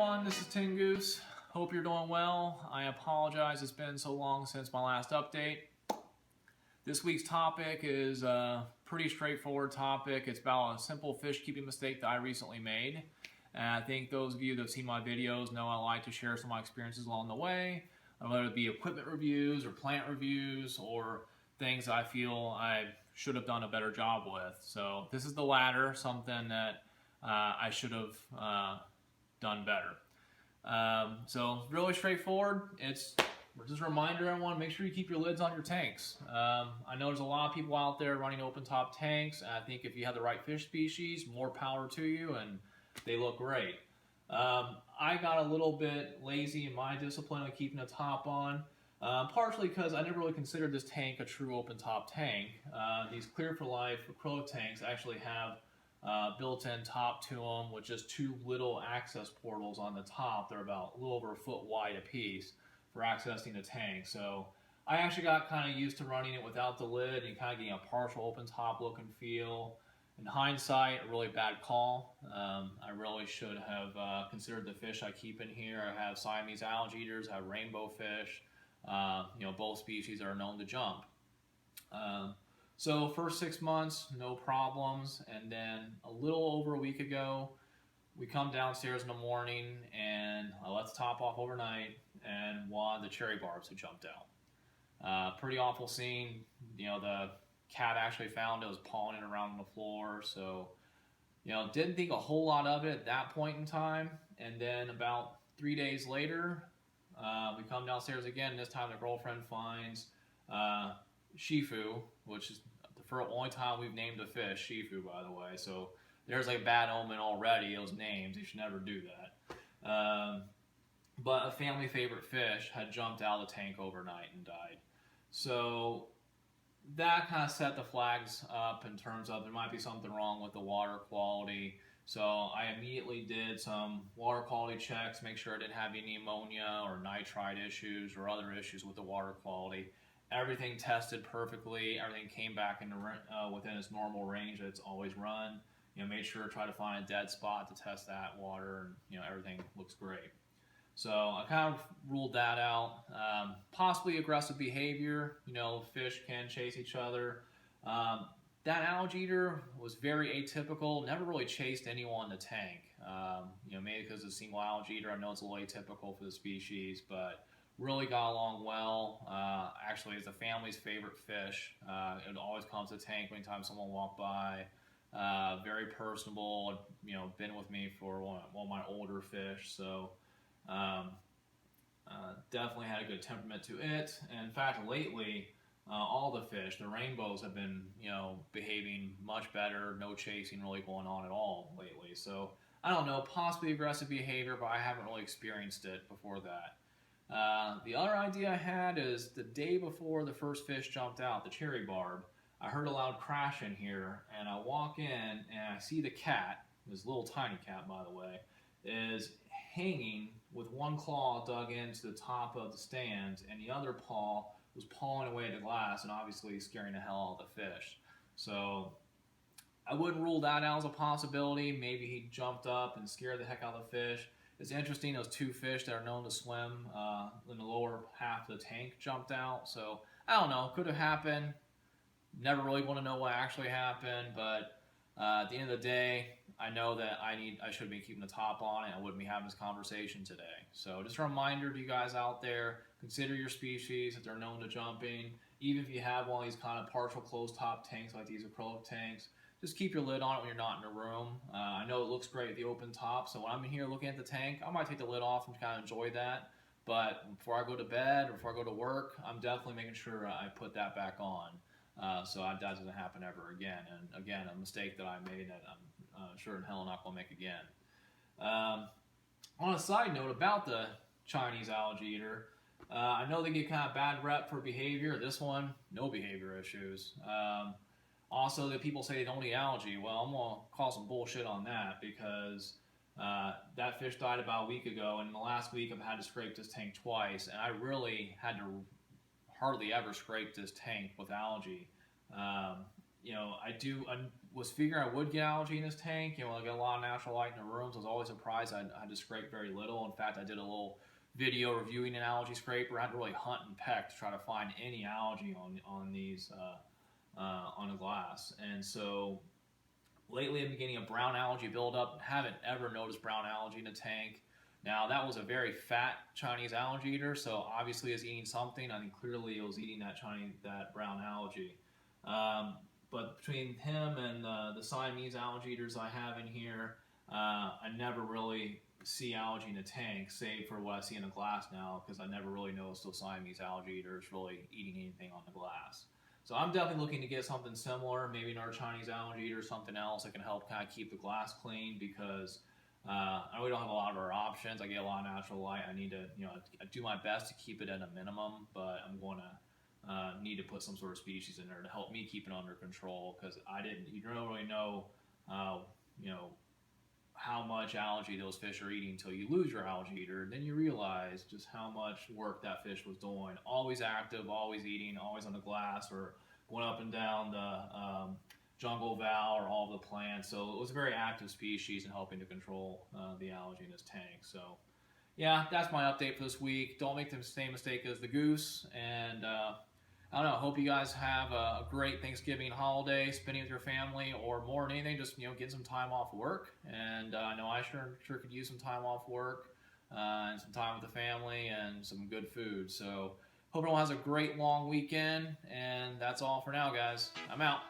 everyone, this is Tin Goose. Hope you're doing well. I apologize it's been so long since my last update. This week's topic is a pretty straightforward topic. It's about a simple fish keeping mistake that I recently made. And I think those of you that have seen my videos know I like to share some of my experiences along the way, whether it be equipment reviews or plant reviews or things I feel I should have done a better job with. So this is the latter, something that I should have done better. So really straightforward. It's just a reminder, everyone, make sure you keep your lids on your tanks. I know there's a lot of people out there running open top tanks, and I think if you have the right fish species, more power to you, and they look great. I got a little bit lazy in my discipline on keeping the top on, partially because I never really considered this tank a true open top tank. These Clear for Life acrylic tanks actually have built-in top to them with just two little access portals on the top. They're about a little over a foot wide a piece for accessing the tank. So I actually got kind of used to running it without the lid and kind of getting a partial open top look and feel. In hindsight, a really bad call. I really should have considered the fish I keep in here. I have Siamese algae eaters, I have rainbow fish. Both species are known to jump. So first 6 months, no problems, and then a little over a week ago, we come downstairs in the morning and I let the top off overnight, and one of the cherry barbs had jumped out. Pretty awful scene. The cat actually found it, was pawing it around on the floor, so didn't think a whole lot of it at that point in time. And then about 3 days later, we come downstairs again. This time the girlfriend finds Shifu, which is the only time we've named a fish Shifu, by the way. So there's like a bad omen already, those names. You should never do that. But a family favorite fish had jumped out of the tank overnight and died. So that kind of set the flags up in terms of there might be something wrong with the water quality. So I immediately did some water quality checks, make sure I didn't have any ammonia or nitrite issues or other issues with the water quality. Everything tested perfectly. Everything came back into within its normal range that it's always run. Made sure to try to find a dead spot to test that water, and everything looks great. So I kind of ruled that out. Possibly aggressive behavior. Fish can chase each other. That algae eater was very atypical. Never really chased anyone in the tank. Maybe because it's a single algae eater. I know it's a little atypical for the species, but really got along well. Actually, it's the family's favorite fish. It always comes to the tank anytime someone walked by. Very personable. Been with me for one of my older fish. So definitely had a good temperament to it. And in fact, lately, all the fish, the rainbows, have been behaving much better. No chasing really going on at all lately. So I don't know, possibly aggressive behavior, but I haven't really experienced it before that. The other idea I had is the day before the first fish jumped out, the cherry barb, I heard a loud crash in here, and I walk in and I see the cat, this little tiny cat by the way, is hanging with one claw dug into the top of the stands, and the other paw was pawing away at the glass and obviously scaring the hell out of the fish. So I wouldn't rule that out as a possibility. Maybe he jumped up and scared the heck out of the fish. It's interesting, those two fish that are known to swim in the lower half of the tank jumped out. So I don't know, could have happened. Never really want to know what actually happened, but at the end of the day, I know that I should be keeping the top on it. I wouldn't be having this conversation today. So just a reminder to you guys out there, consider your species if they're known to jumping. Even if you have one of these kind of partial closed top tanks like these acrylic tanks, just keep your lid on it when you're not in a room. I know it looks great with the open top, so when I'm in here looking at the tank, I might take the lid off and kind of enjoy that. But before I go to bed or before I go to work, I'm definitely making sure I put that back on. So that doesn't happen ever again. And again, a mistake that I made that I'm sure in hell not going to make again. On a side note about the Chinese algae eater, I know they get kind of bad rep for behavior. This one, no behavior issues. Also, that people say they don't eat algae. Well, I'm going to call some bullshit on that because that fish died about a week ago, and in the last week I've had to scrape this tank twice, and I really had to hardly ever scrape this tank with algae. I was figuring I would get algae in this tank. You know, I got a lot of natural light in the rooms. I was always surprised I had to scrape very little. In fact, I did a little video reviewing an algae scraper. I had to really hunt and peck to try to find any algae on these on the glass. And so lately I've been getting a brown algae buildup. Haven't ever noticed brown algae in a tank. Now that was a very fat Chinese algae eater, so obviously it's eating something. I think clearly it was eating that brown algae. But between him and the Siamese algae eaters I have in here, I never really see algae in the tank, save for what I see in the glass now, because I never really noticed those Siamese algae eaters really eating anything on the glass. So I'm definitely looking to get something similar, maybe another Chinese algae eater or something else that can help kind of keep the glass clean, because I really don't have a lot of other options. I get a lot of natural light. I need to, I do my best to keep it at a minimum, but I'm going to need to put some sort of species in there to help me keep it under control, because you don't really know, how much algae those fish are eating until you lose your algae eater. And then you realize just how much work that fish was doing. Always active, always eating, always on the glass, or going up and down the jungle val or all the plants. So it was a very active species in helping to control the algae in this tank. So yeah, that's my update for this week. Don't make the same mistake as the goose. And I don't know, hope you guys have a great Thanksgiving holiday, spending with your family, or more than anything, just get some time off work. And I know I sure could use some time off work and some time with the family and some good food. So hope everyone has a great long weekend. And that's all for now, guys. I'm out.